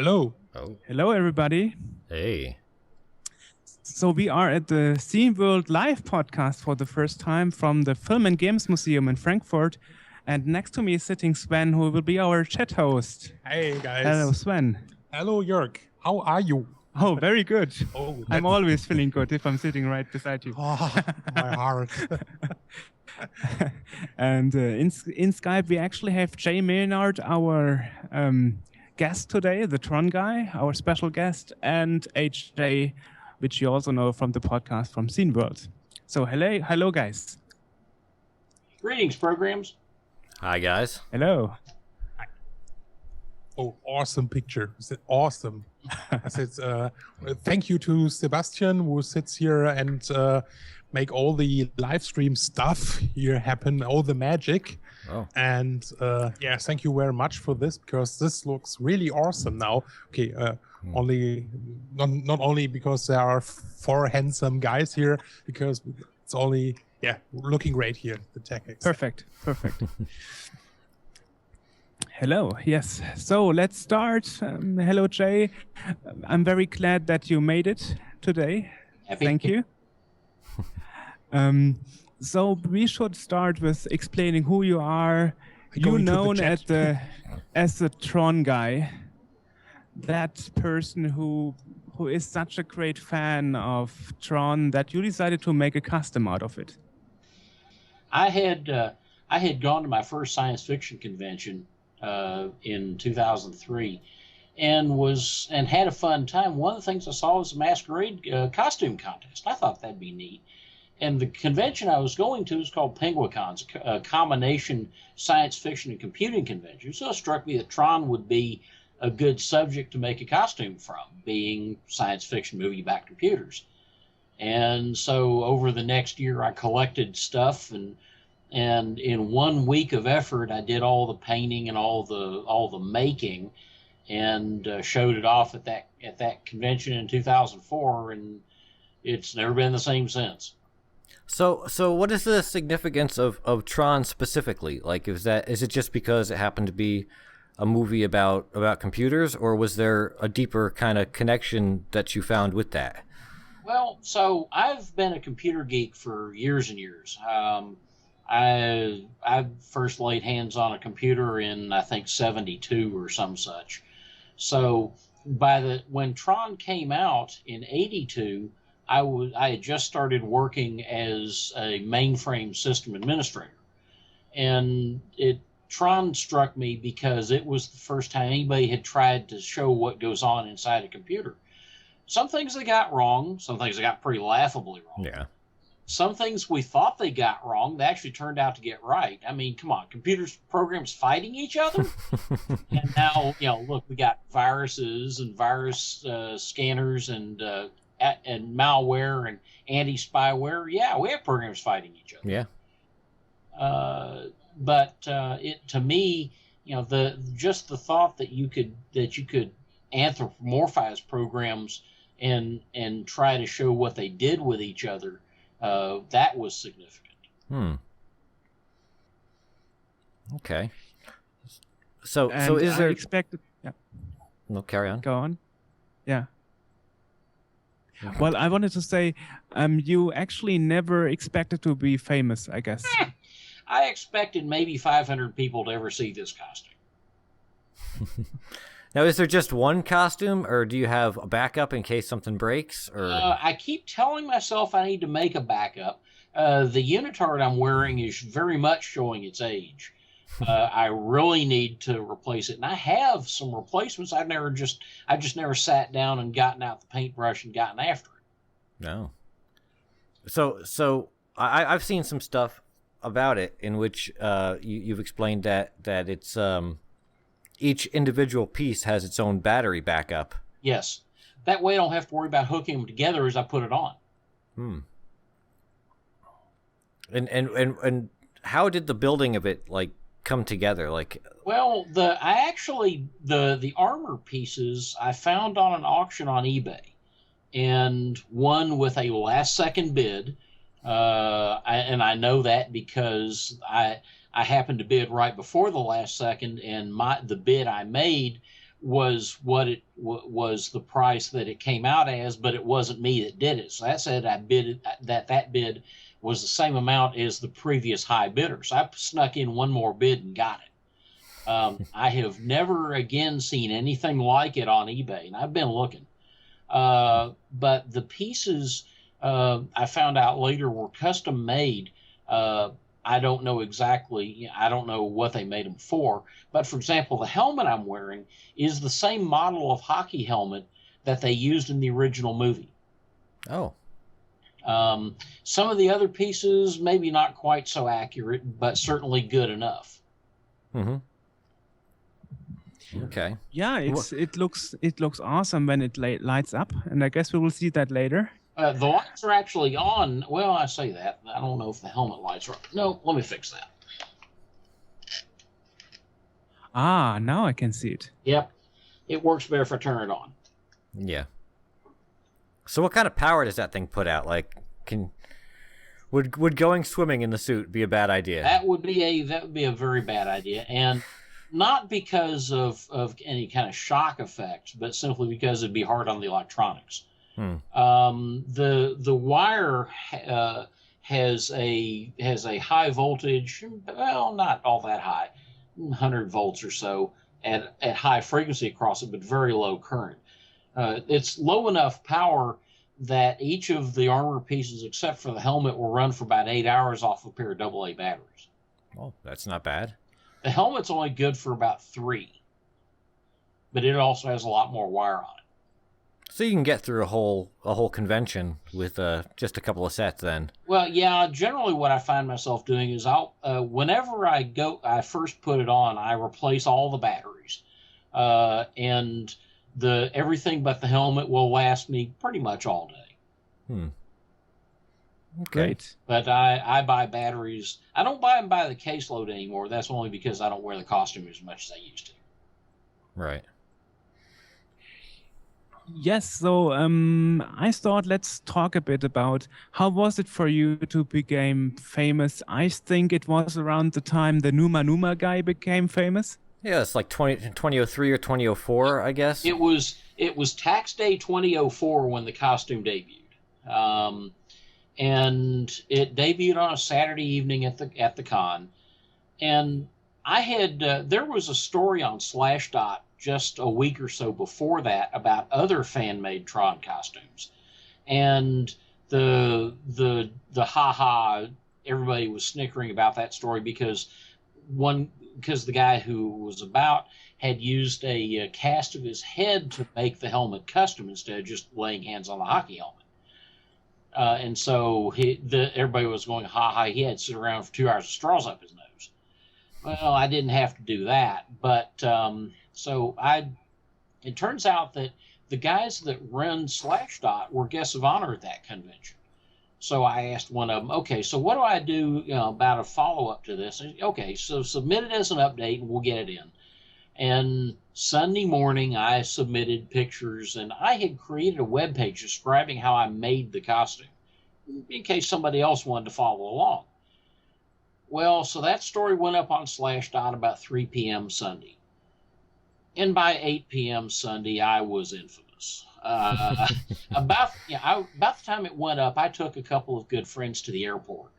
Hello. Oh. Hello, everybody. Hey. So we are at the Scene World Live podcast for the first time from the Film and Games Museum in Frankfurt. And next to me is sitting Sven, who will be our chat host. Hey, guys. Hello, Sven. Hello, Joerg. How are you? Oh, very good. Oh, I'm always feeling good if I'm sitting right beside you. Oh, my heart. And in Skype, we actually have Jay Maynard, our guest today, the Tron Guy, our special guest, and AJ, which you also know from the podcast from Scene World. So hello, guys. Greetings, programs. Hi, guys. Hello. Oh, awesome picture. Is it awesome? I said, thank you to Sebastian, who sits here and make all the live stream stuff here happen, all the magic. Oh. And yeah, thank you very much for this, because this looks really awesome now. Okay, only not only because there are four handsome guys here, because it's only looking great here. The tech. Perfect. Hello. Yes. So let's start. Hello, Jay. I'm very glad that you made it today. Thank you. So we should start with explaining who you are. You're known as the Tron Guy, that person who is such a great fan of Tron that you decided to make a custom out of it. I had gone to my first science fiction convention in 2003 and had a fun time. One of the things I saw was a masquerade costume contest. I thought that'd be neat. And the convention I was going to was called Penguicons, a combination science fiction and computing convention. So it struck me that Tron would be a good subject to make a costume from, being science fiction movie about computers. And so over the next year, I collected stuff, and in 1 week of effort, I did all the painting and all the making, and showed it off at that convention in 2004, and it's never been the same since. So what is the significance of Tron specifically? Like, is it just because it happened to be a movie about computers, or was there a deeper kind of connection that you found with that? Well, so I've been a computer geek for years and years. I first laid hands on a computer in, I think, 72 or some such. So when Tron came out in 82, I had just started working as a mainframe system administrator. And Tron struck me because it was the first time anybody had tried to show what goes on inside a computer. Some things they got wrong, some things they got pretty laughably wrong. Yeah. Some things we thought they got wrong, they actually turned out to get right. I mean, come on, programs fighting each other? And now, look, we got viruses and virus scanners and malware and anti-spyware. Yeah, we have programs fighting each other. Yeah. But to me, the thought that you could anthropomorphize programs and try to show what they did with each other, that was significant. Okay. So is there expected? Yeah. No, carry on. Go on. Yeah. Well, I wanted to say, you actually never expected to be famous, I guess. I expected maybe 500 people to ever see this costume. Now, is there just one costume, or do you have a backup in case something breaks? Or I keep telling myself I need to make a backup. The unitard I'm wearing is very much showing its age. I really need to replace it, and I have some replacements. I just never sat down and gotten out the paintbrush and gotten after it. No. So I've seen some stuff about it in which you've explained that it's each individual piece has its own battery backup. Yes, that way I don't have to worry about hooking them together as I put it on. And how did the building of it come together? Well, the armor pieces I found on an auction on eBay, and one with a last second bid. And I know that because I happened to bid right before the last second, and the bid I made was what it was the price that it came out as, but it wasn't me that did it. So that said, I bid that bid was the same amount as the previous high bidder. So I snuck in one more bid and got it. I have never again seen anything like it on eBay, and I've been looking. But the pieces I found out later were custom made. I don't know exactly, I don't know what they made them for. But for example, the helmet I'm wearing is the same model of hockey helmet that they used in the original movie. Oh. Some of the other pieces, maybe not quite so accurate, but certainly good enough. Mm-hmm. Okay. Yeah, it looks awesome when it lights up, and I guess we will see that later. The lights are actually on. Well, I say that. I don't know if the helmet lights are on. No, let me fix that. Ah, now I can see it. Yep. It works better if I turn it on. Yeah. So what kind of power does that thing put out? Like, would going swimming in the suit be a bad idea? That would be a very bad idea, and not because of any kind of shock effect, but simply because it'd be hard on the electronics. The wire has a high voltage, well, not all that high, 100 volts or so at high frequency across it, but very low current. It's low enough power that each of the armor pieces, except for the helmet, will run for about 8 hours off a pair of AA batteries. Oh, that's not bad. The helmet's only good for about 3, but it also has a lot more wire on it. So you can get through a whole convention with just a couple of sets then. Well, yeah, generally what I find myself doing is whenever I first put it on, I replace all the batteries. And everything but the helmet will last me pretty much all day. Okay. Great. But I buy batteries. I don't buy them by the caseload anymore. That's only because I don't wear the costume as much as I used to. Right. Yes, so I thought let's talk a bit about how was it for you to become famous. I think it was around the time the Numa guy became famous. Yeah, it's like 2003 or 2004, I guess. It was tax day 2004 when the costume debuted. And it debuted on a Saturday evening at the con. And I had there was a story on Slashdot just a week or so before that about other fan-made Tron costumes, and the everybody was snickering about that story because the guy who was about had used a cast of his head to make the helmet custom instead of just laying hands on the hockey helmet. And so everybody was going, he had to sit around for 2 hours with straws up his nose. Well, I didn't have to do that, but it turns out that the guys that run Slashdot were guests of honor at that convention. So I asked one of them, okay, so what do I do about a follow-up to this? And, okay, so submit it as an update and we'll get it in. And Sunday morning, I submitted pictures, and I had created a webpage describing how I made the costume in case somebody else wanted to follow along. Well, so that story went up on Slashdot about 3 p.m. Sunday. And by 8 p.m. Sunday, I was infamous. About the time it went up, I took a couple of good friends to the airport.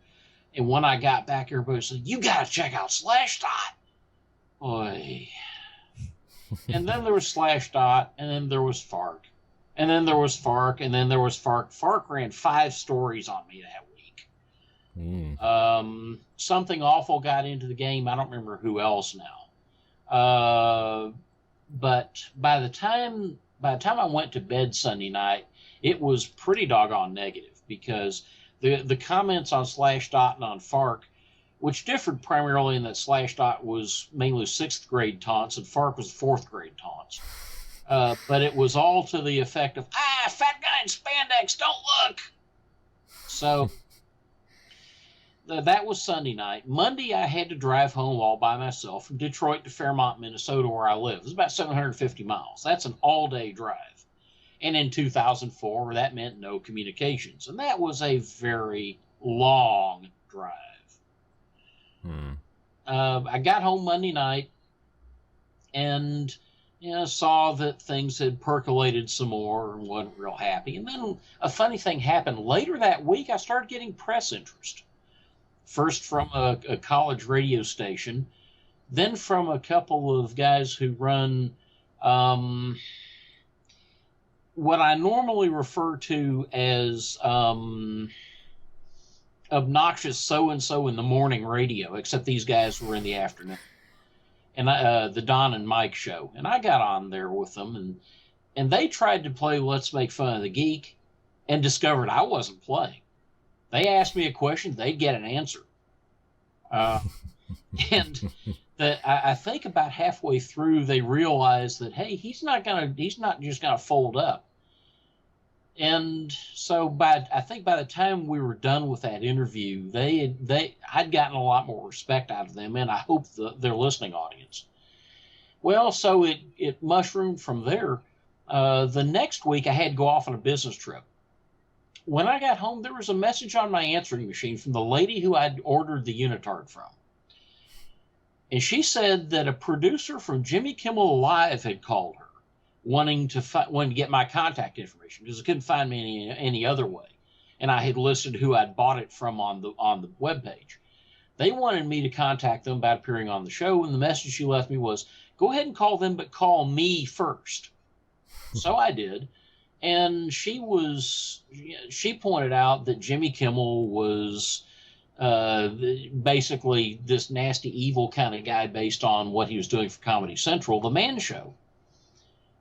And when I got back, everybody said, "You got to check out Slashdot." Oy. And then there was Slashdot, and then there was FARC. And then there was FARC, and then there was FARC. FARC ran 5 stories on me that week. Something awful got into the game. I don't remember who else now. But by the time I went to bed Sunday night, it was pretty doggone negative because the comments on Slashdot and on FARC, which differed primarily in that Slashdot was mainly 6th grade taunts and FARC was 4th grade taunts. But it was all to the effect of, fat guy in spandex, don't look. So that was Sunday night. Monday, I had to drive home all by myself from Detroit to Fairmont, Minnesota, where I live. It's about 750 miles. That's an all-day drive. And in 2004, that meant no communications. And that was a very long drive. I got home Monday night, and saw that things had percolated some more and wasn't real happy. And then a funny thing happened. Later that week, I started getting press interest. First from a college radio station, then from a couple of guys who run what I normally refer to as obnoxious so-and-so in the morning radio, except these guys were in the afternoon. And the Don and Mike show. And I got on there with them, and they tried to play Let's Make Fun of the Geek and discovered I wasn't playing. They asked me a question, they'd get an answer. And I think about halfway through, they realized that, hey, he's not just gonna fold up. And so I think by the time we were done with that interview, I'd gotten a lot more respect out of them, and I hope their listening audience. Well, so it mushroomed from there. The next week, I had to go off on a business trip. When I got home, there was a message on my answering machine from the lady who I'd ordered the unitard from. And she said that a producer from Jimmy Kimmel Live had called her, wanting to get my contact information because they couldn't find me any other way. And I had listed who I'd bought it from on the webpage. They wanted me to contact them about appearing on the show, and the message she left me was, go ahead and call them, but call me first. So I did. And she pointed out that Jimmy Kimmel was basically this nasty, evil kind of guy based on what he was doing for Comedy Central, The Man Show.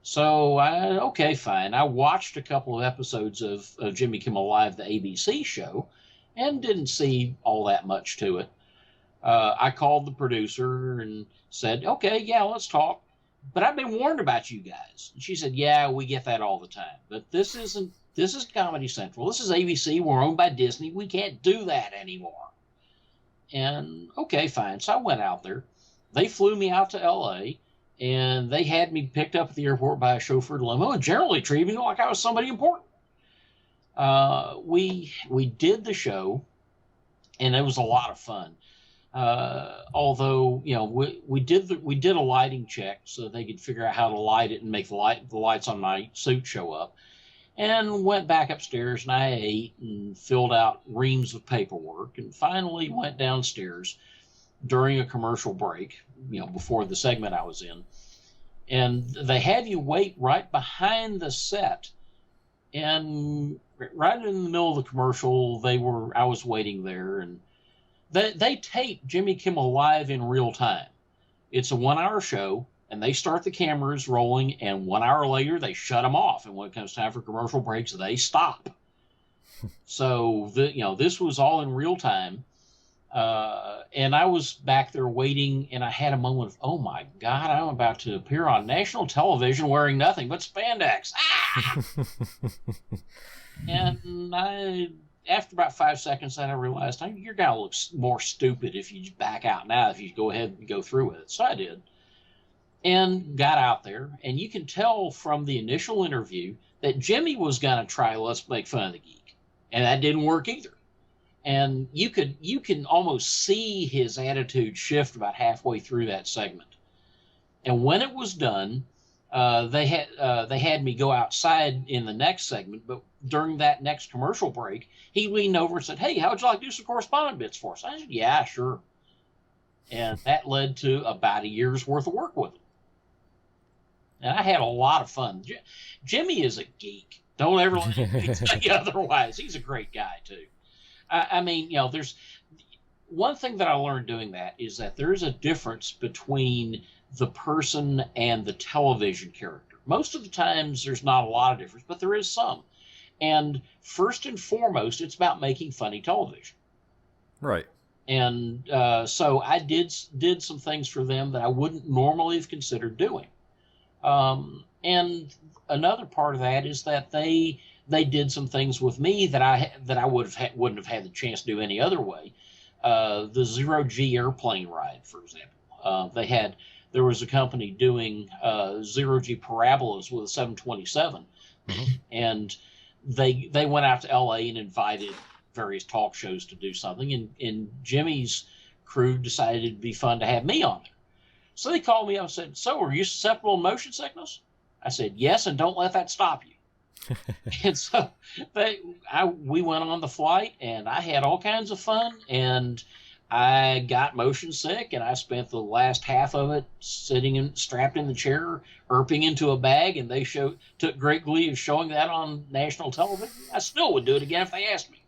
So, okay, fine. I watched a couple of episodes of Jimmy Kimmel Live, the ABC show, and didn't see all that much to it. I called the producer and said, okay, yeah, let's talk. But I've been warned about you guys. And she said, yeah, we get that all the time. But this is Comedy Central. This is ABC. We're owned by Disney. We can't do that anymore. And, okay, fine. So I went out there. They flew me out to L.A., and they had me picked up at the airport by a chauffeured limo and generally treated me like I was somebody important. We did the show, and it was a lot of fun. Although, we did a lighting check so they could figure out how to light it and make the lights on my suit show up. And went back upstairs, and I ate and filled out reams of paperwork, and finally went downstairs during a commercial break, before the segment I was in. And they have you wait right behind the set. And right in the middle of the commercial, I was waiting there, and they tape Jimmy Kimmel Live in real time. It's a 1-hour show, and they start the cameras rolling, and 1 hour later, they shut them off. And when it comes time for commercial breaks, they stop. So, this was all in real time. And I was back there waiting, and I had a moment of, oh my God, I'm about to appear on national television wearing nothing but spandex. Ah! And after about 5 seconds, I realized you're going to look more stupid if you back out now, if you go ahead and go through with it. So I did. And got out there, and you can tell from the initial interview that Jimmy was going to try Let's Make Fun of the Geek. And that didn't work either. And you can almost see his attitude shift about halfway through that segment. And when it was done, they had me go outside in the next segment. But during that next commercial break, he leaned over and said, "Hey, how would you like to do some correspondent bits for us?" I said, "Yeah, sure." And that led to about a year's worth of work with him. And I had a lot of fun. Jimmy is a geek. Don't ever let him tell you otherwise. He's a great guy too. I mean, there's one thing that I learned doing that is that there's a difference between the person and the television character. Most of the times there's not a lot of difference, but there is some. And first and foremost, it's about making funny television. Right. And so I did some things for them that I wouldn't normally have considered doing. And another part of that is that they did some things with me that I wouldn't have had the chance to do any other way. The zero-G airplane ride, for example. There was a company doing zero-G parabolas with a 727, and they went out to L.A. and invited various talk shows to do something, and Jimmy's crew decided it'd be fun to have me on there. So they called me up and said, "So, are you susceptible to motion sickness?" I said, "Yes, and don't let that stop you." And so we went on the flight, and I had all kinds of fun, and I got motion sick, and I spent the last half of it sitting strapped in the chair, erping into a bag, and they took great glee of showing that on national television. I still would do it again if they asked me.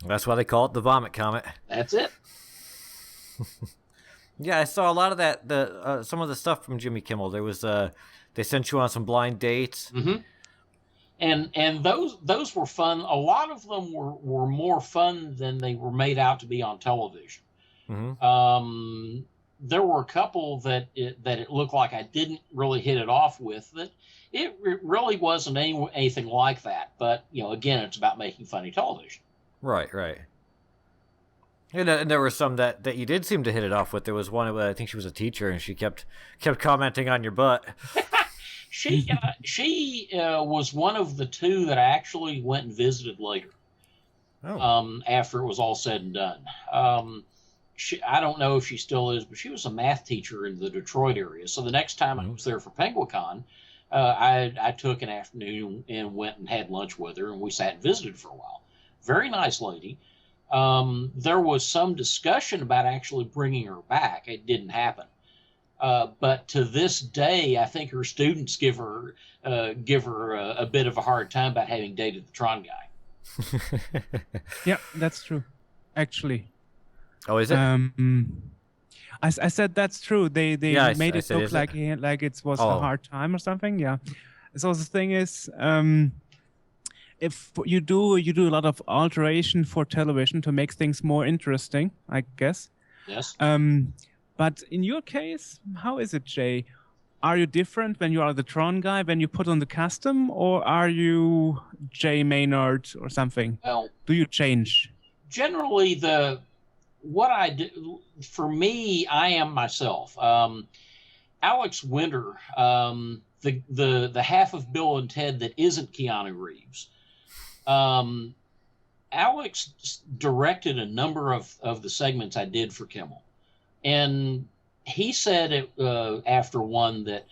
That's why they call it the vomit comet. That's it. Yeah, I saw a lot of that. Some of the stuff from Jimmy Kimmel. There was they sent you on some blind dates. Mm-hmm. And those were fun. A lot of them were more fun than they were made out to be on television. Mm-hmm. There were a couple that it looked like I didn't really hit it off with. That it really wasn't anything like that. But again, it's about making funny television. Right. And there were some that you did seem to hit it off with. There was one, I think she was a teacher, and she kept commenting on your butt. She was one of the two that I actually went and visited later. Oh. After it was all said and done. I don't know if she still is, but she was a math teacher in the Detroit area. So the next time I was there for PenguinCon, I took an afternoon and went and had lunch with her, and we sat and visited for a while. Very nice lady. There was some discussion about actually bringing her back. It didn't happen. But to this day, I think her students give her a bit of a hard time about having dated the Tron Guy. Yeah, that's true. Actually. Oh, is it? I said that's true. They made it look like it was a hard time or something. Yeah. So the thing is, if you do a lot of alteration for television to make things more interesting, I guess. Yes. But in your case, how is it, Jay? Are you different when you are the Tron Guy, when you put on the costume, or are you Jay Maynard or something? Well, do you change? Generally, what I do, for me, I am myself. Alex Winter, the half of Bill and Ted that isn't Keanu Reeves. Alex directed a number of the segments I did for Kimmel. And he said after one that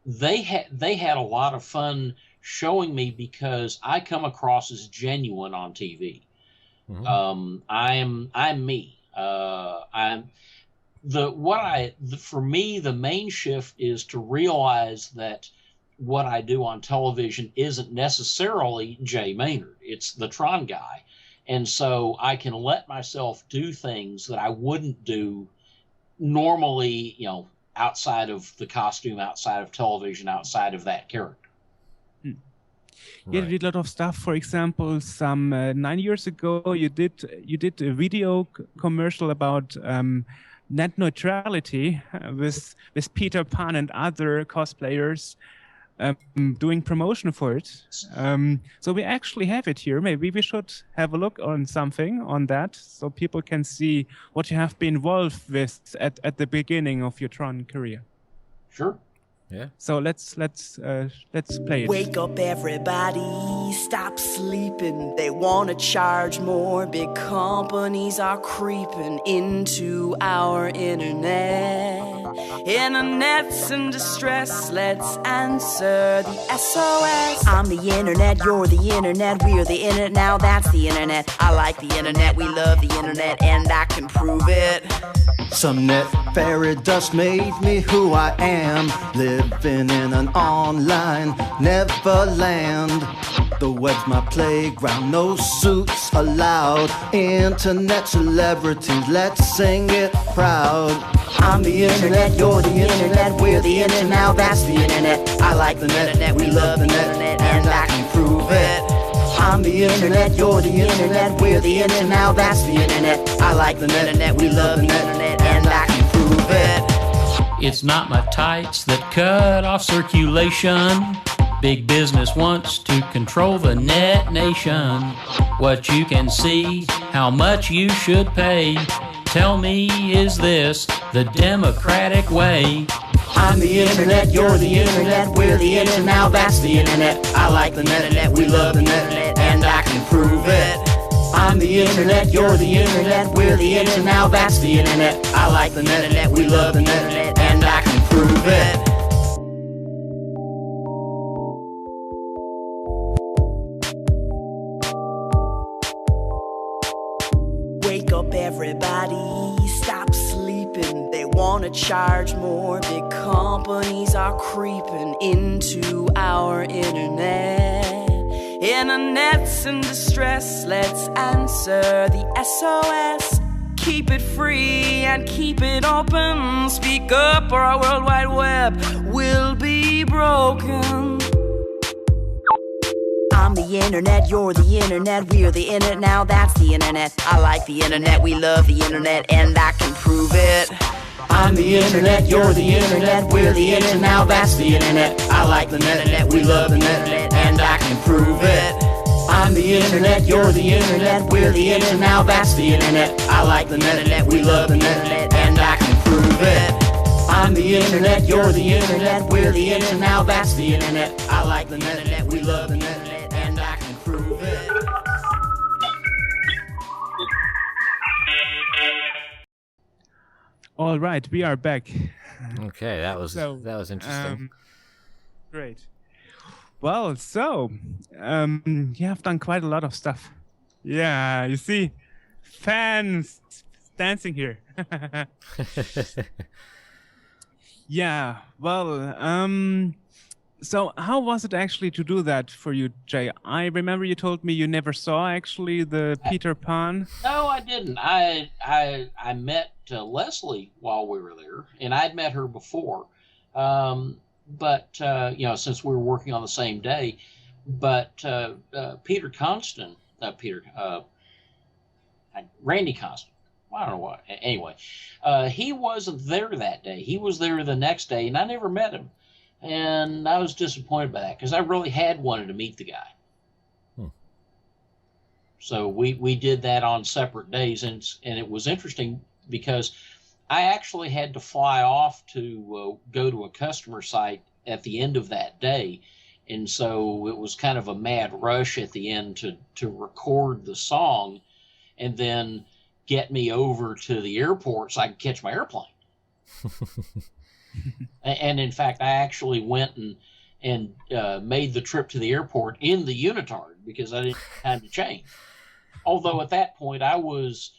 they had a lot of fun showing me because I come across as genuine on TV. Mm-hmm. I'm me. For me, the main shift is to realize that what I do on television isn't necessarily Jay Maynard. It's the Tron Guy. And so I can let myself do things that I wouldn't do normally, outside of the costume, outside of television, outside of that character. Yeah, you did a lot of stuff. For example, some 9 years ago, you did a video commercial about net neutrality with Peter Pan and other cosplayers doing promotion for it. So we actually have it here. Maybe we should have a look on something on that so people can see what you have been involved with at the beginning of your Tron career. Sure. Yeah. So let's play it. Wake up, everybody! Stop sleeping. They want to charge more. Big companies are creeping into our internet. Internet's in distress. Let's answer the SOS. I'm the internet. You're the internet. We're the internet. Now that's the internet. I like the internet. We love the internet, and I can prove it. Some net fairy dust made me who I am, living in an online neverland. The web's my playground, no suits allowed. Internet celebrities, let's sing it proud. I'm the internet, you're the internet, we're the internet, now that's the internet. I like the net, we love the net, and I can prove it. I'm the internet, you're the internet, we're the internet, now that's the internet. I like the net, we love the net, and I can prove it. It's not my tights that cut off circulation. Big business wants to control the net nation. What you can see, how much you should pay. Tell me, is this the democratic way? I'm the internet, you're the internet, we're the internet, now that's the internet. I like the net, we love the net, and I can prove it. I'm the internet, you're the internet, we're the internet, now that's the internet. I like the net, we love the net, and I can prove it. prove it. Wake up everybody, stop sleeping. They wanna charge more, big companies are creeping into our internet. Internet's in distress, let's answer the SOS. Keep it free and keep it open. Speak up or our World Wide Web will be broken. I'm the internet, you're the internet, we're the internet, now that's the internet. I like the internet, we love the internet, and I can prove it. I'm the internet, you're the internet, we're the internet, now that's the internet. I like the internet, we love the internet, and I can prove it. I'm the internet, you're the internet, we're the internet, now that's the internet. I like the internet, we love the internet, and I can prove it. I'm the internet, you're the internet, we're the internet, now that's the internet. I like the internet, we love the internet, and I can prove it. All right, we are back. Okay, that was interesting. Great. Well, so you have done quite a lot of stuff. Yeah, you see, fans dancing here. Yeah. Well, so how was it actually to do that for you, Jay? I remember you told me you never saw actually the Peter Pan. No, I didn't. I met Leslie while we were there, and I'd met her before. But you know, since we were working on the same day, but Peter Constant, Randy Constant, I don't know why. Anyway, he wasn't there that day. He was there the next day, and I never met him. And I was disappointed by that because I really had wanted to meet the guy. So we did that on separate days, and it was interesting because I actually had to fly off to go to a customer site at the end of that day. And so it was kind of a mad rush at the end to record the song and then get me over to the airport so I could catch my airplane. And in fact, I actually went and made the trip to the airport in the unitard because I didn't have time to change. Although at that point I was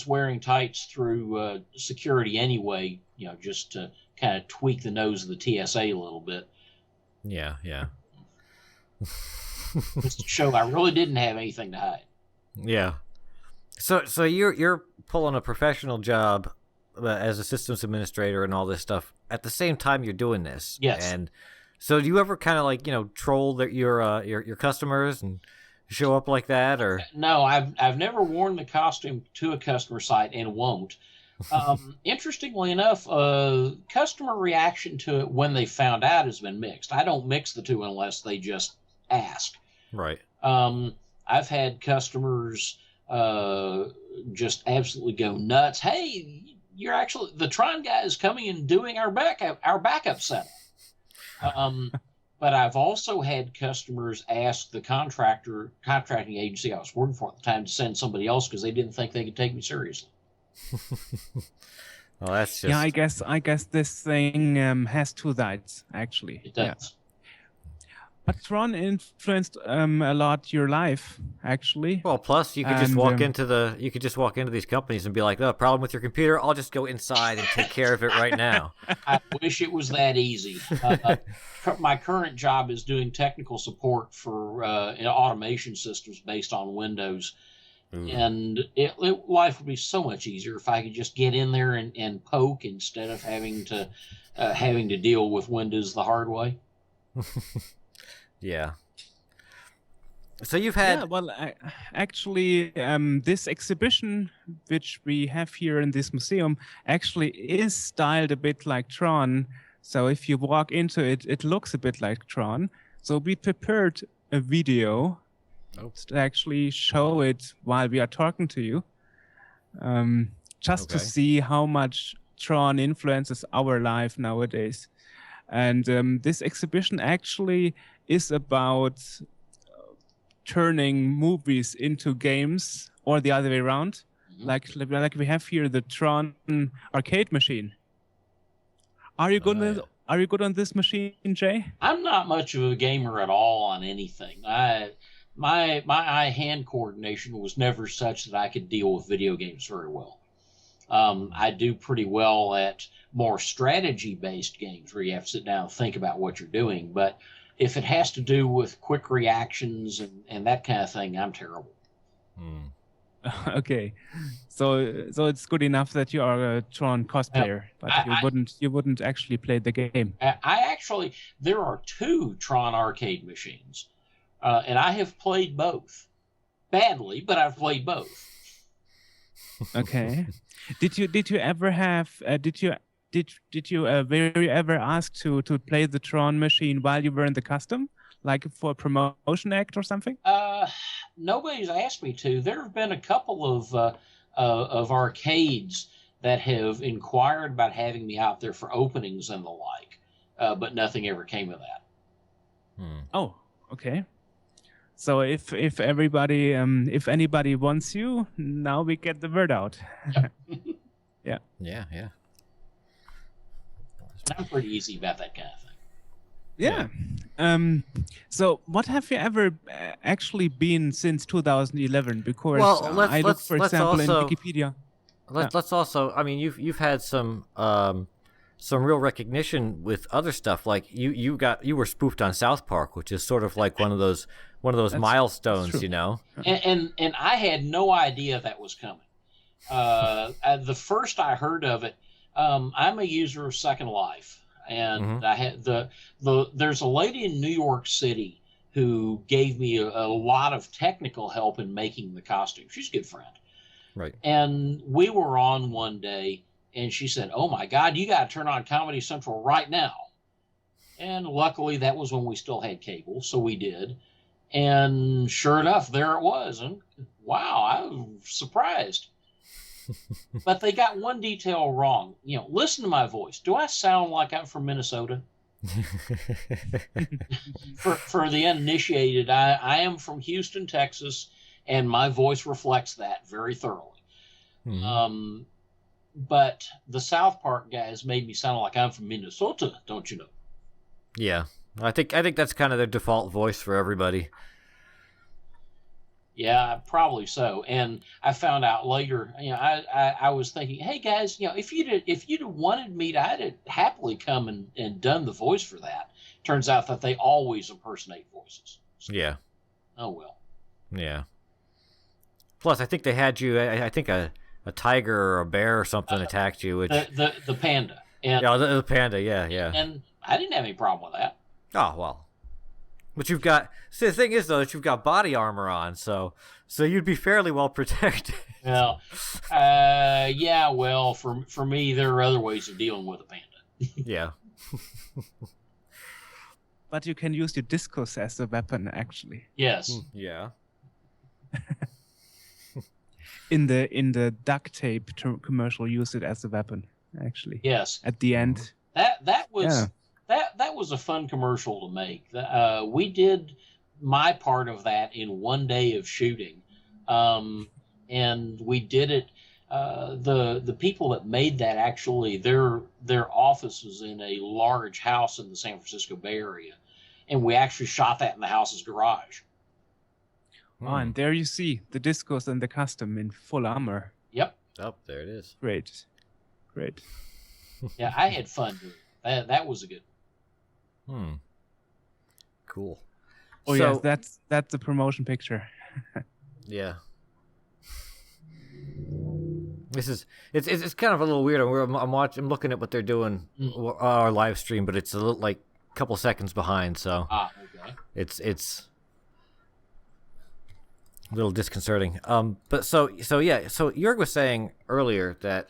wearing tights through security anyway, you know, just to kind of tweak the nose of the TSA a little bit. Yeah. Just to show I really didn't have anything to hide. Yeah. So you're pulling a professional job as a systems administrator and all this stuff at the same time you're doing this. Yes. And so do you ever kind of like, you know, troll your customers and show up like that, or? No, I've never worn the costume to a customer site and won't. Interestingly enough, customer reaction to it when they found out has been mixed. I don't mix the two unless they just ask. Right. I've had customers just absolutely go nuts. Hey, you're actually the Tron Guy is coming and doing our backup setup. But I've also had customers ask the contracting agency I was working for at the time to send somebody else because they didn't think they could take me seriously. Well, that's just... Yeah, I guess this thing has two sides actually. It does. Yeah. But Tron influenced a lot your life, actually. Well, plus you could just walk into these companies and be like, "Oh, problem with your computer? I'll just go inside and take care of it right now." I wish it was that easy. My current job is doing technical support for automation systems based on Windows, and life would be so much easier if I could just get in there and poke instead of having to deal with Windows the hard way. Yeah. So you've had... Yeah, well, actually, this exhibition, which we have here in this museum, actually is styled a bit like Tron. So if you walk into it, it looks a bit like Tron. So we prepared a video to actually show it while we are talking to you, just to see how much Tron influences our life nowadays. And this exhibition actually is about turning movies into games, or the other way around. Like we have here the Tron arcade machine. Are you good? Are you good on this machine, Jay? I'm not much of a gamer at all on anything. My eye-hand coordination was never such that I could deal with video games very well. I do pretty well at more strategy-based games where you have to sit down and think about what you're doing. But if it has to do with quick reactions and that kind of thing, I'm terrible. Okay, so it's good enough that you are a Tron cosplayer, but you wouldn't actually play the game. There are 2 Tron arcade machines, and I have played both. Badly, but I've played both. Okay. Did you ever have were you ever asked to play the Tron machine while you were in the custom, like for a promotion act or something? Nobody's asked me to. There have been a couple of arcades that have inquired about having me out there for openings and the like, but nothing ever came of that. Oh, okay. So if anybody wants you, now we get the word out. Yep. Yeah. I'm pretty easy about that kind of thing. Yeah. So what have you ever actually been since 2011? Because I look, for example, in Wikipedia. Let's also. I mean, you've had some real recognition with other stuff. Like you were spoofed on South Park, which is sort of like one of those milestones, you know. And I had no idea that was coming. The first I heard of it, I'm a user of Second Life. And I had there's a lady in New York City who gave me a lot of technical help in making the costume. She's a good friend. Right. And we were on one day and she said, "Oh my God, you got to turn on Comedy Central right now." And luckily that was when we still had cable. So we did. And sure enough, there it was. And wow, I was surprised. But they got one detail wrong. You know, listen to my voice. Do I sound like I'm from Minnesota? For the uninitiated, I am from Houston, Texas, and my voice reflects that very thoroughly. But the South Park guys made me sound like I'm from Minnesota, don't you know? Yeah, I think that's kind of their default voice for everybody. Yeah, probably so. And I found out later, you know, I was thinking, hey guys, you know, if you'd wanted me I'd have happily come and done the voice for that. Turns out that they always impersonate voices. So, yeah. Oh well. Yeah. Plus, I think they had you. I think a tiger or a bear or something attacked you. Which the panda. And, yeah, the panda. Yeah. And I didn't have any problem with that. Oh well. But you've got. See, the thing is though that you've got body armor on, so you'd be fairly well protected. Well, yeah. Well, for me, there are other ways of dealing with a panda. Yeah. But you can use your discus as a weapon, actually. Yes. Yeah. In the duct tape commercial, use it as a weapon, actually. Yes. At the end. That was. Yeah. That was a fun commercial to make. We did my part of that in one day of shooting, and we did it. The people that made that actually their office was in a large house in the San Francisco Bay Area, and we actually shot that in the house's garage. Oh, and there you see the discos and the custom in full armor. Yep. Oh, there it is. Great. Yeah, I had fun doing it. That was a good. Cool. Oh yes, that's the promotion picture. Yeah. It's kind of a little weird. I'm looking at what they're doing our live stream, but it's a little like a couple seconds behind, so okay. It's a little disconcerting. But so Joerg was saying earlier that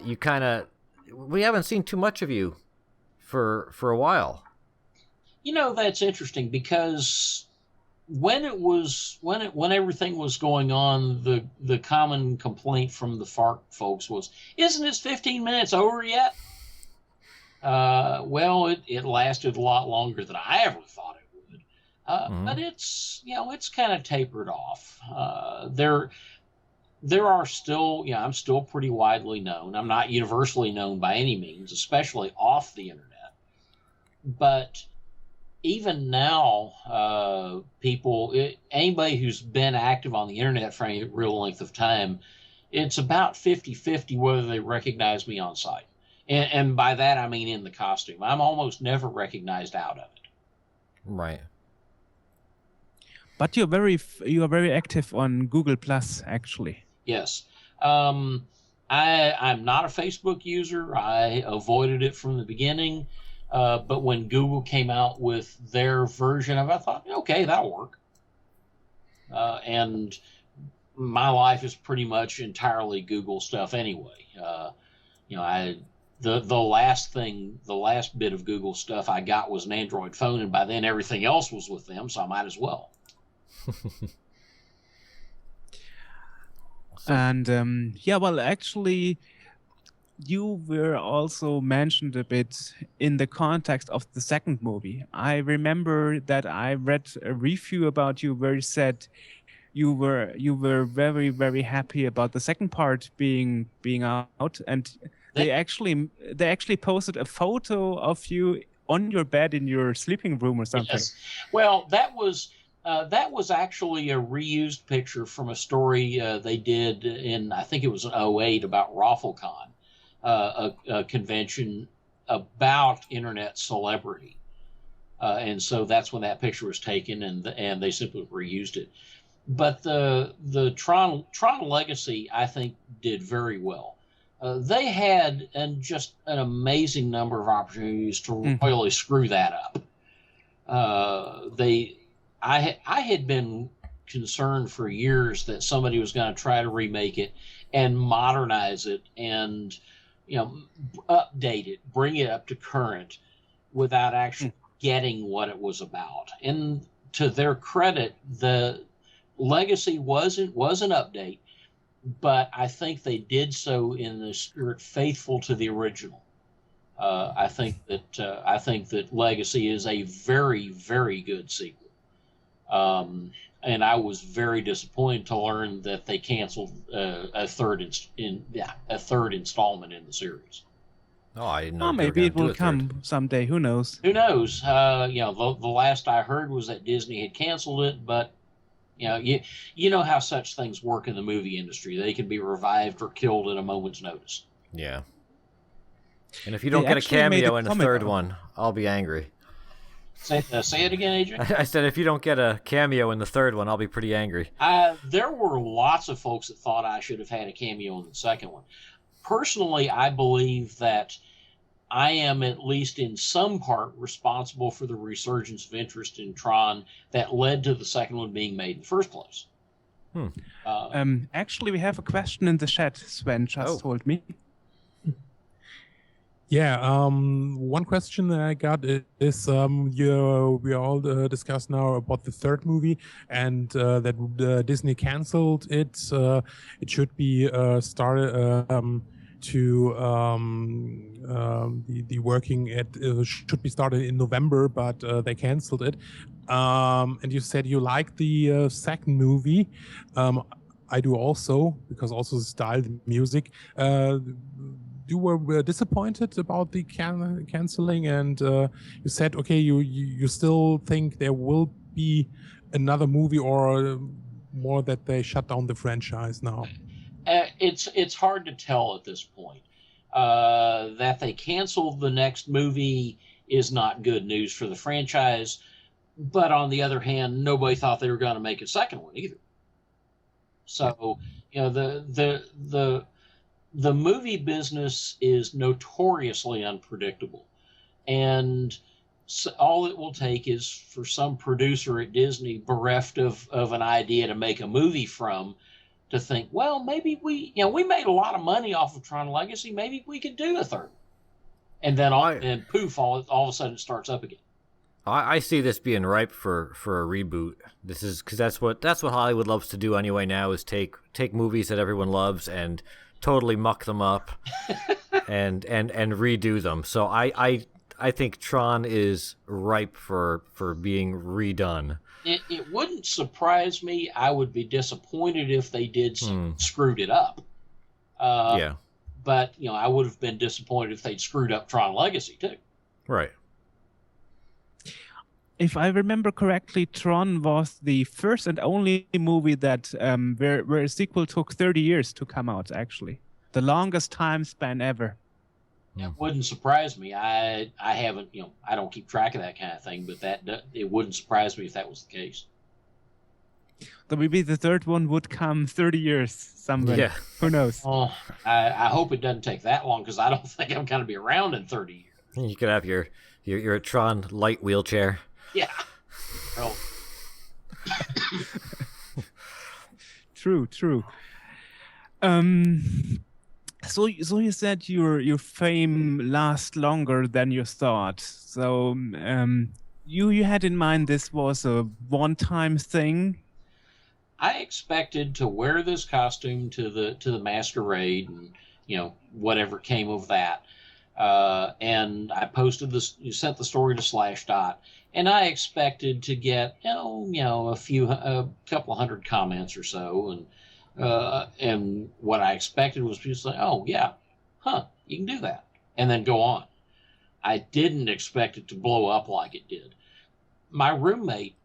you kind of we haven't seen too much of you for a while. You know, that's interesting because when everything was going on, the common complaint from the FARC folks was, "Isn't this 15 minutes over yet?" Well, it lasted a lot longer than I ever thought it would. But it's kind of tapered off. there are still, I'm still pretty widely known. I'm not universally known by any means, especially off the internet. But even now, anybody who's been active on the internet for any real length of time, it's about 50-50 whether they recognize me on site. And by that, I mean in the costume. I'm almost never recognized out of it. Right. But you are very active on Google Plus, actually. Yes. I'm not a Facebook user. I avoided it from the beginning. But when Google came out with their version of it, I thought, okay, that'll work. And my life is pretty much entirely Google stuff anyway. The last bit of Google stuff I got was an Android phone, and by then everything else was with them, so I might as well. And actually, you were also mentioned a bit in the context of the second movie. I remember that I read a review about you where you said you were very, very happy about the second part being out, and they actually posted a photo of you on your bed in your sleeping room or something. Yes. Well, that was actually a reused picture from a story they did in, I think it was in 2008, about RaffleCon, a convention about internet celebrity. And so that's when that picture was taken, and they simply reused it. But the Tron Legacy, I think, did very well. They had just an amazing number of opportunities to royally screw that up. I had been concerned for years that somebody was going to try to remake it and modernize it and update it, bring it up to current without actually getting what it was about. And to their credit, the Legacy was an update, but I think they did so in the spirit faithful to the original. I think that Legacy is a very, very good sequel. And I was very disappointed to learn that they canceled a third installment in the series. Oh, I didn't know. Maybe it will come someday. Who knows? Who knows? The last I heard was that Disney had canceled it, but you know how such things work in the movie industry. They can be revived or killed at a moment's notice. Yeah. And if you don't get a cameo in the third one, I'll be angry. Say it again, AJ. I said if you don't get a cameo in the third one, I'll be pretty angry. There were lots of folks that thought I should have had a cameo in the second one. Personally, I believe that I am at least in some part responsible for the resurgence of interest in Tron that led to the second one being made in the first place. Actually, we have a question in the chat. Sven just told me. Yeah, one question that I got is we all discussed now about the third movie and that Disney canceled it. It should be started the working should be started in November, but they canceled it. And you said you liked the second movie. I do also, because also the style, the music. You were disappointed about the canceling, and you said, okay, you still think there will be another movie, or more that they shut down the franchise now? It's hard to tell at this point. That they canceled the next movie is not good news for the franchise, but on the other hand, nobody thought they were going to make a second one either. So, the movie business is notoriously unpredictable, and so all it will take is for some producer at Disney, bereft of an idea to make a movie from, to think, well, maybe we made a lot of money off of Tron Legacy, maybe we could do a third, and then and poof, all of a sudden it starts up again. I see this being ripe for a reboot. This is because that's what Hollywood loves to do anyway. Now is take movies that everyone loves and totally muck them up and redo them. So I think Tron is ripe for being redone. It wouldn't surprise me. I would be disappointed if they did screwed it up. Yeah. But, I would have been disappointed if they'd screwed up Tron Legacy, too. Right. If I remember correctly, Tron was the first and only movie that where a sequel took 30 years to come out, actually. The longest time span ever. It wouldn't surprise me. I haven't, I don't keep track of that kind of thing, but it wouldn't surprise me if that was the case. So maybe the third one would come 30 years somewhere. Yeah. Who knows? Oh, I hope it doesn't take that long, because I don't think I'm going to be around in 30 years. You could have your Tron light wheelchair. Yeah. Well. True. So you said your fame lasts longer than you thought. So you had in mind this was a one-time thing. I expected to wear this costume to the masquerade, and whatever came of that. And I posted this. You sent the story to Slashdot, and I expected to get a couple of hundred comments or so, and what I expected was people saying, "Oh yeah, you can do that," and then go on. I didn't expect it to blow up like it did. My roommate,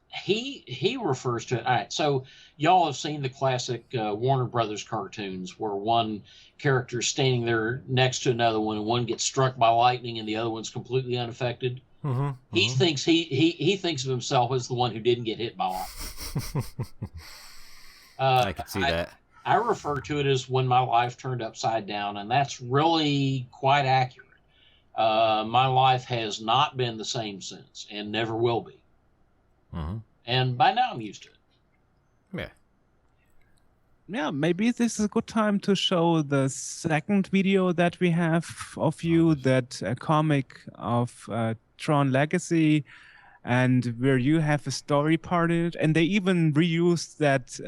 he refers to it. All right, so y'all have seen the classic Warner Brothers cartoons where one character is standing there next to another one, and one gets struck by lightning, and the other one's completely unaffected. Mm-hmm. He thinks he thinks of himself as the one who didn't get hit by lightning. I can see that. I refer to it as when my life turned upside down, and that's really quite accurate. My life has not been the same since, and never will be. Mm-hmm. And by now I'm used to it. Yeah. Yeah, maybe this is a good time to show the second video that we have of you, that comic of Tron Legacy, and where you have a story part in it. And they even reused that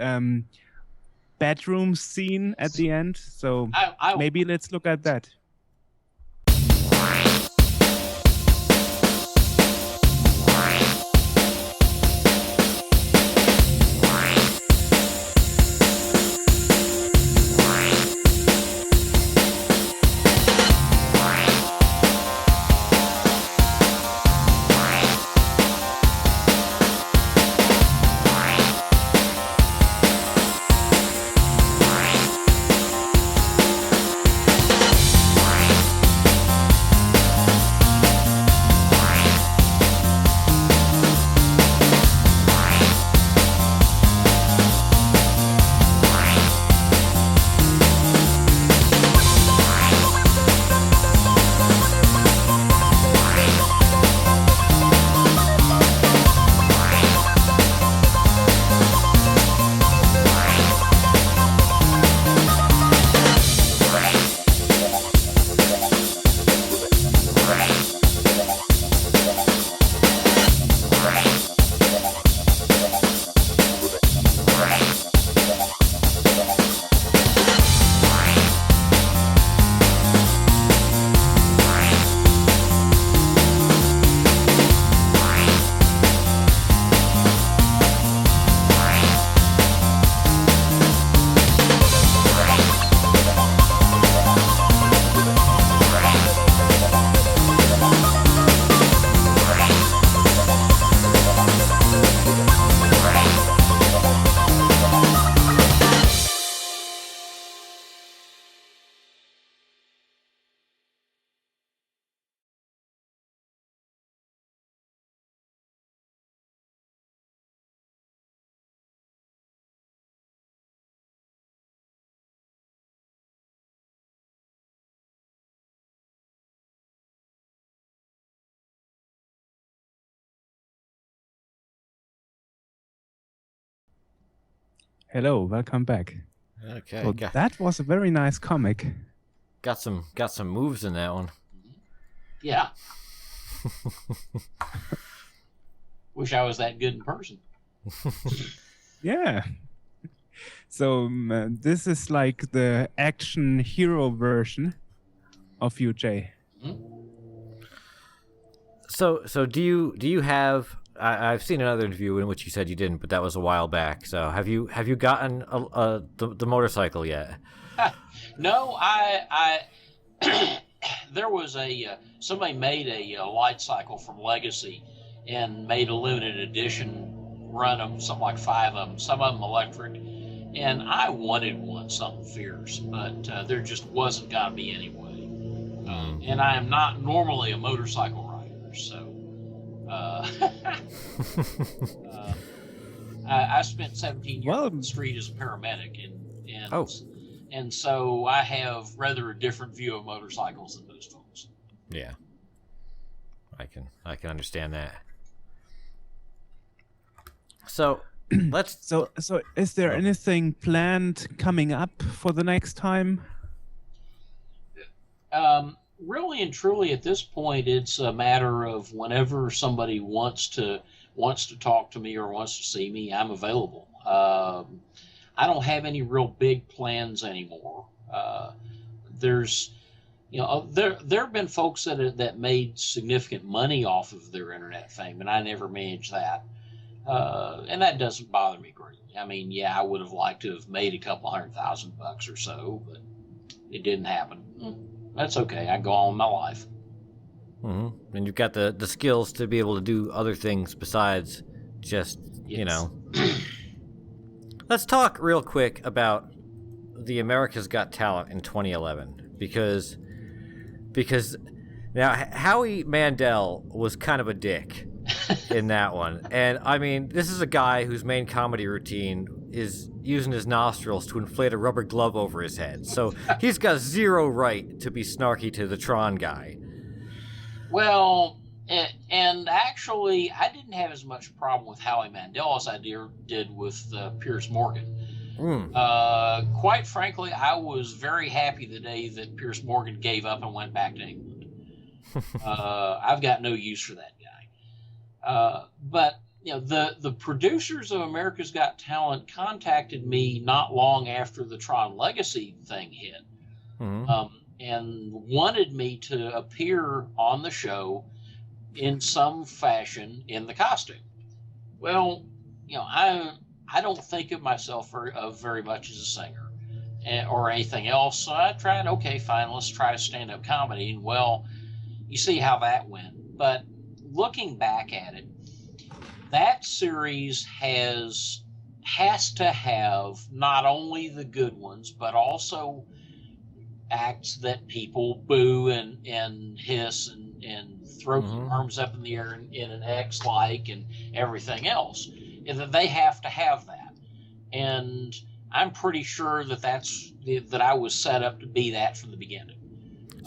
bedroom scene at the end. So maybe let's look at that. Hello, welcome back. Okay. So that was a very nice comic. Got some moves in that one. Yeah. Wish I was that good in person. Yeah. So this is like the action hero version of you, Jay. So do you have I've seen another interview in which you said you didn't, but that was a while back. So have you gotten the motorcycle yet? No, I there was somebody made a light cycle from Legacy and made a limited edition run of something like 5 of them, some of them electric, and I wanted one, something fierce, but there just wasn't gonna be any way. And I am not normally a motorcycle rider, so I spent 17 years on the street as a paramedic, and so I have rather a different view of motorcycles than most folks. Yeah, I can understand that. So let's. So is there anything planned coming up for the next time? Really and truly, at this point, it's a matter of whenever somebody wants to talk to me or wants to see me, I'm available. I don't have any real big plans anymore. There's, there have been folks that made significant money off of their internet fame, and I never managed that. And that doesn't bother me greatly. I mean, yeah, I would have liked to have made a couple $100,000 or so, but it didn't happen. That's okay. I go on with my life. Mm-hmm. And you've got the skills to be able to do other things besides just, Yes. Let's talk real quick about the America's Got Talent in 2011, because now Howie Mandel was kind of a dick in that one. And I mean, this is a guy whose main comedy routine is using his nostrils to inflate a rubber glove over his head. So he's got zero right to be snarky to the Tron Guy. Well, and actually, I didn't have as much problem with Howie Mandel as I did with Piers Morgan. Quite frankly, I was very happy the day that Piers Morgan gave up and went back to England. I've got no use for that guy. But the producers of America's Got Talent contacted me not long after the Tron Legacy thing hit, and wanted me to appear on the show in some fashion in the costume. Well, I don't think of myself very much as a singer or anything else. So I tried, okay, fine, let's try a stand-up comedy. And well, you see how that went. But looking back at it, that series has to have not only the good ones, but also acts that people boo and hiss and throw their arms up in the air in an X-like and everything else. And that they have to have that. And I'm pretty sure that I was set up to be that from the beginning.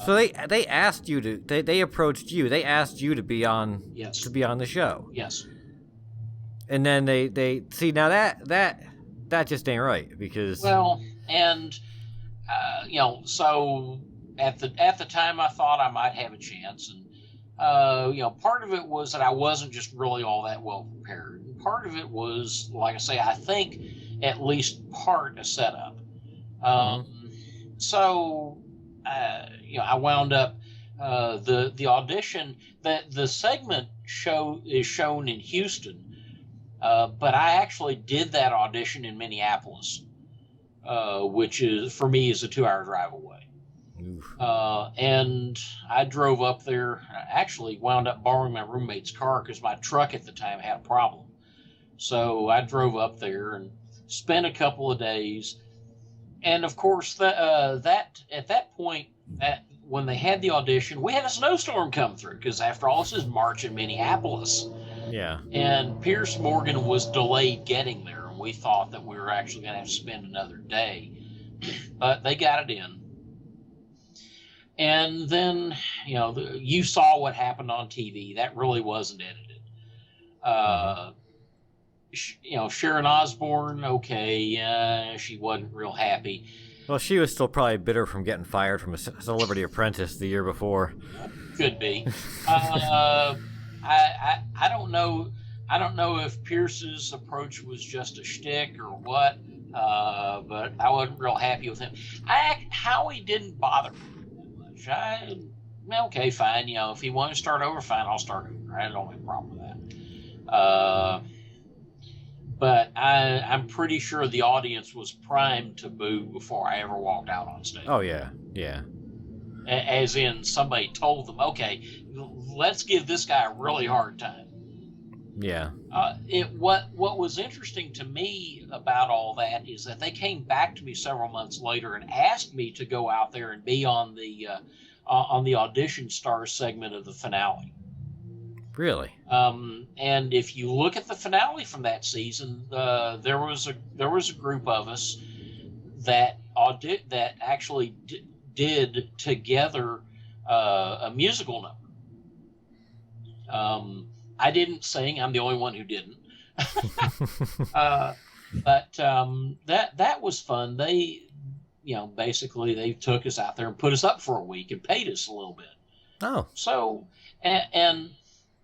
So they asked you to they approached you. They asked you to be on Yes. the show. Yes. And then they see, now that just ain't right, because so at the time I thought I might have a chance, and part of it was that I wasn't just really all that well prepared. And part of it was, like I say, I think at least part a setup. So I wound up the audition, that the segment is shown in Houston, but I actually did that audition in Minneapolis, which is for me is a 2-hour drive away. And I drove up there. I actually wound up borrowing my roommate's car because my truck at the time had a problem. So I drove up there and spent a couple of days. And of course, that at that point, when they had the audition, we had a snowstorm come through because, after all, this is March in Minneapolis. Yeah. And Piers Morgan was delayed getting there, and we thought that we were actually going to have to spend another day. But they got it in. And then, you saw what happened on TV. That really wasn't edited. Sharon Osbourne, okay, she wasn't real happy. Well, she was still probably bitter from getting fired from a Celebrity Apprentice the year before. Could be. I don't know. I don't know if Pierce's approach was just a shtick or what, but I wasn't real happy with him. Howie didn't bother me that much. Okay, fine. If he wanted to start over, fine, I'll start over. I don't have a problem with But I'm pretty sure the audience was primed to boo before I ever walked out on stage. Oh, yeah. Yeah. As in, somebody told them, okay, let's give this guy a really hard time. Yeah. What was interesting to me about all that is that they came back to me several months later and asked me to go out there and be on the audition stars segment of the finale. Really? And if you look at the finale from that season, there was a group of us that actually did together a musical number. I didn't sing. I'm the only one who didn't. But that was fun. They, basically they took us out there and put us up for a week and paid us a little bit. Oh. So, and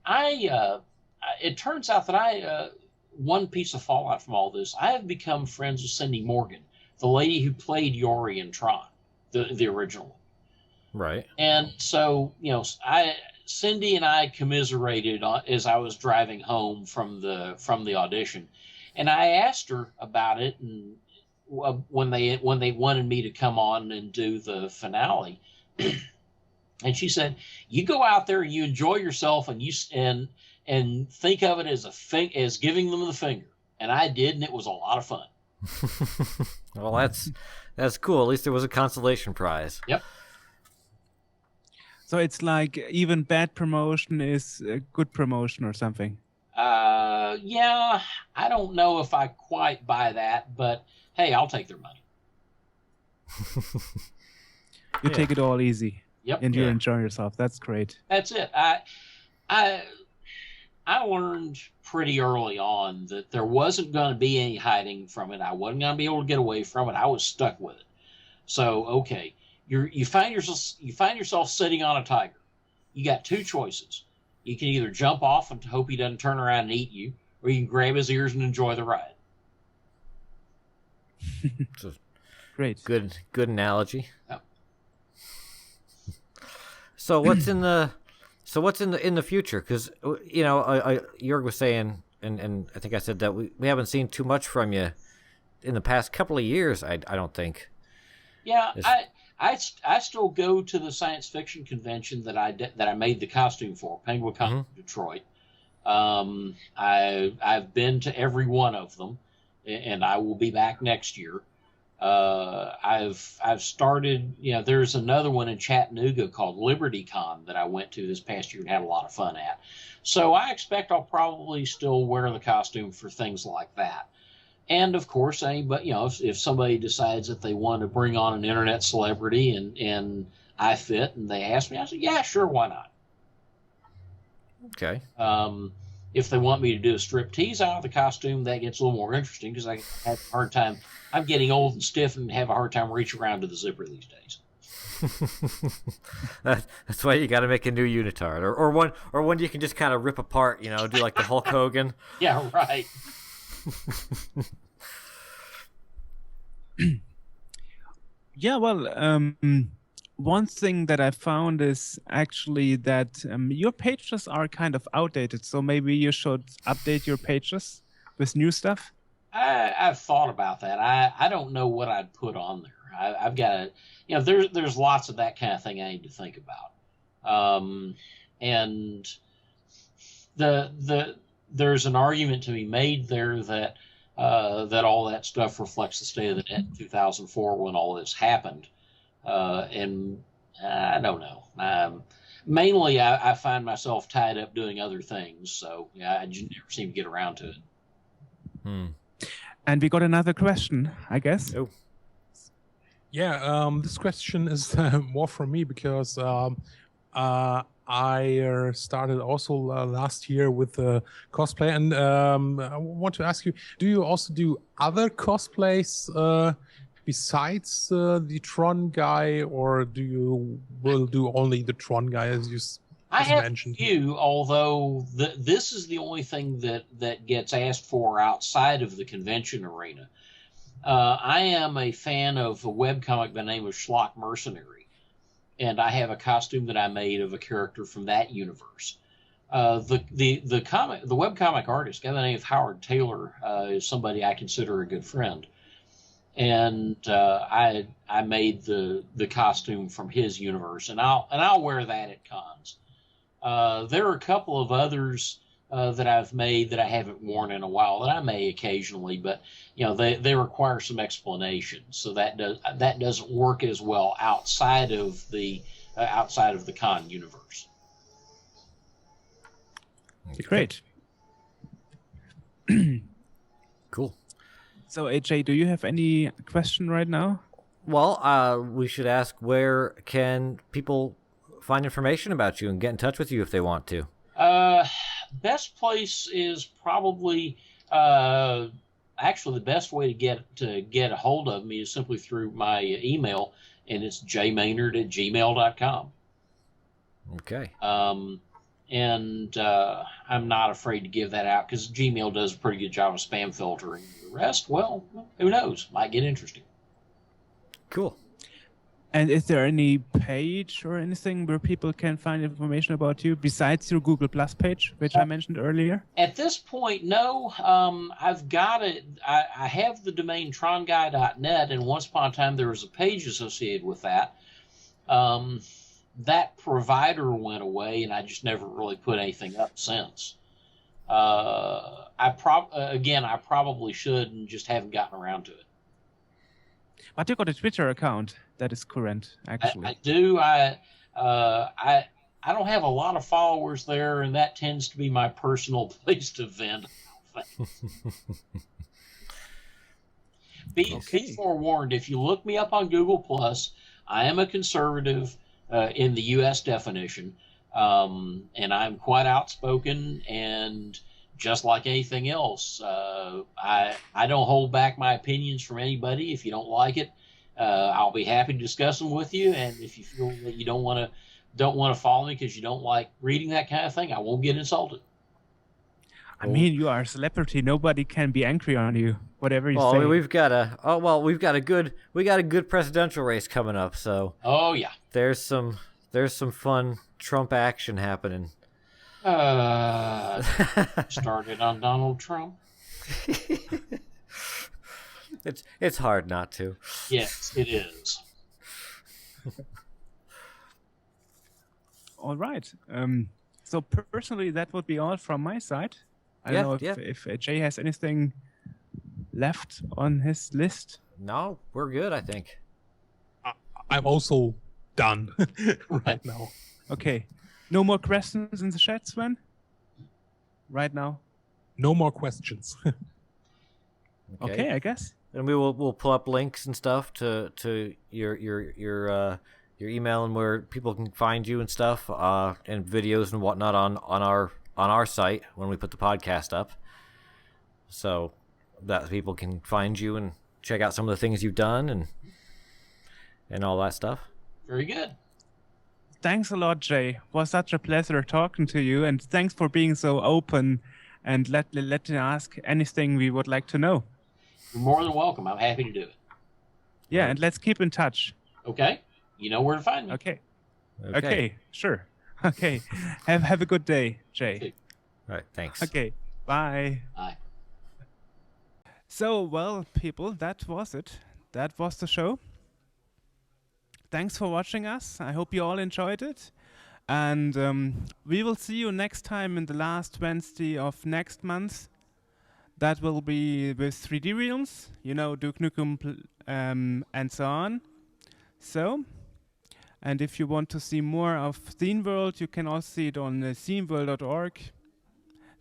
it turns out that one piece of fallout from all this, I have become friends with Cindy Morgan, the lady who played Yori in Tron, the original one. Right. And so, Cindy and I commiserated as I was driving home from the audition, and I asked her about it, and when they wanted me to come on and do the finale, and she said, "You go out there, you enjoy yourself, and and think of it as giving them the finger." And I did, and it was a lot of fun. Well, that's cool. At least there was a consolation prize. Yep. So it's like even bad promotion is good promotion or something. Yeah, I don't know if I quite buy that, but hey, I'll take their money. You take it all easy. Yep. And you enjoy yourself. That's great. That's it. I learned pretty early on that there wasn't going to be any hiding from it. I wasn't going to be able to get away from it. I was stuck with it. So, okay. You find yourself sitting on a tiger. You got two choices. You can either jump off and hope he doesn't turn around and eat you, or you can grab his ears and enjoy the ride. Great. Good analogy. Yep. So what's in the future? Because Joerg was saying, and I think I said that we haven't seen too much from you in the past couple of years. I don't think. Yeah, I still go to the science fiction convention that I made the costume for, PenguinCon Detroit. I've been to every one of them, and I will be back next year. I've started. There's another one in Chattanooga called LibertyCon that I went to this past year and had a lot of fun at. So I expect I'll probably still wear the costume for things like that. And of course, if somebody decides that they want to bring on an internet celebrity and I fit and they ask me, I say, yeah, sure, why not? Okay. If they want me to do a striptease out of the costume, that gets a little more interesting because I have a hard time. I'm getting old and stiff and have a hard time reaching around to the zipper these days. That's why you got to make a new unitard, or one you can just kind of rip apart. Do like the Hulk Hogan. Yeah, right. Yeah, well, one thing that I found is actually that your pages are kind of outdated, so maybe you should update your pages with new stuff. I've thought about that. I don't know what I'd put on there. I've got to, there's lots of that kind of thing I need to think about. And there's an argument to be made there that all that stuff reflects the state of the net in 2004 when all this happened. And I don't know. Mainly, I find myself tied up doing other things, so I just never seem to get around to it. And we got another question, I guess. Oh. Yeah, this question is more for me because I started also last year with cosplay, and I want to ask you: do you also do other cosplays besides the Tron Guy, or will do only the Tron Guy as you I have mentioned? A few, although this is the only thing that gets asked for outside of the convention arena. I am a fan of a webcomic by the name of Schlock Mercenary, and I have a costume that I made of a character from that universe. The webcomic artist, guy by the name of Howard Taylor, is somebody I consider a good friend, and I made the costume from his universe, and I'll wear that at cons. There are a couple of others that I've made that I haven't worn in a while that I may occasionally, but they require some explanation, so that doesn't work as well outside of the con universe. Great. Cool. So AJ, do you have any question right now? Well, we should ask, where can people find information about you and get in touch with you if they want to? Best place is probably actually the best way to get a hold of me is simply through my email, and it's jmaynard@gmail.com. Okay. And I'm not afraid to give that out because Gmail does a pretty good job of spam filtering. The rest, well, who knows? Might get interesting. Cool. And is there any page or anything where people can find information about you besides your Google Plus page, which I mentioned earlier? At this point, no. I've got it. I have the domain tronguy.net, and once upon a time there was a page associated with that. That provider went away, and I just never really put anything up since. I probably should, and just haven't gotten around to it. But you got a Twitter account that is current, actually. I do. I don't have a lot of followers there, and that tends to be my personal place to vent. Be forewarned, if you look me up on Google Plus, I am a conservative in the U.S. definition, and I'm quite outspoken, and just like anything else, I don't hold back my opinions from anybody. If you don't like it, I'll be happy to discuss them with you. And if you feel that you don't want to follow me because you don't like reading that kind of thing, I won't get insulted. I mean, you are a celebrity. Nobody can be angry on you. Whatever you say. We've got a good presidential race coming up. So yeah, there's some fun Trump action happening. Started on Donald Trump. It's hard not to. Yes, it is. All right. So personally, that would be all from my side. I don't know if Jay has anything left on his list. No, we're good, I think. I'm also done right now. Okay. No more questions in the chat, Sven? Right now? No more questions. Okay, I guess. And we'll pull up links and stuff to your email and where people can find you and stuff, and videos and whatnot on our site when we put the podcast up, so that people can find you and check out some of the things you've done and all that stuff. Very good. Thanks a lot, Jay. It was such a pleasure talking to you, and thanks for being so open and letting us ask anything we would like to know. You're more than welcome. I'm happy to do it. Yeah, and let's keep in touch. Okay. You know where to find me. Okay. Sure. Okay. Have a good day, Jay. All right. Thanks. Okay. Bye. Bye. So, well, people, that was it. That was the show. Thanks for watching us. I hope you all enjoyed it. And we will see you next time in the last Wednesday of next month. That will be with 3D realms, Duke Nukem and so on. So, and if you want to see more of Scene World, you can also see it on sceneworld.org.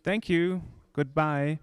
Thank you. Goodbye.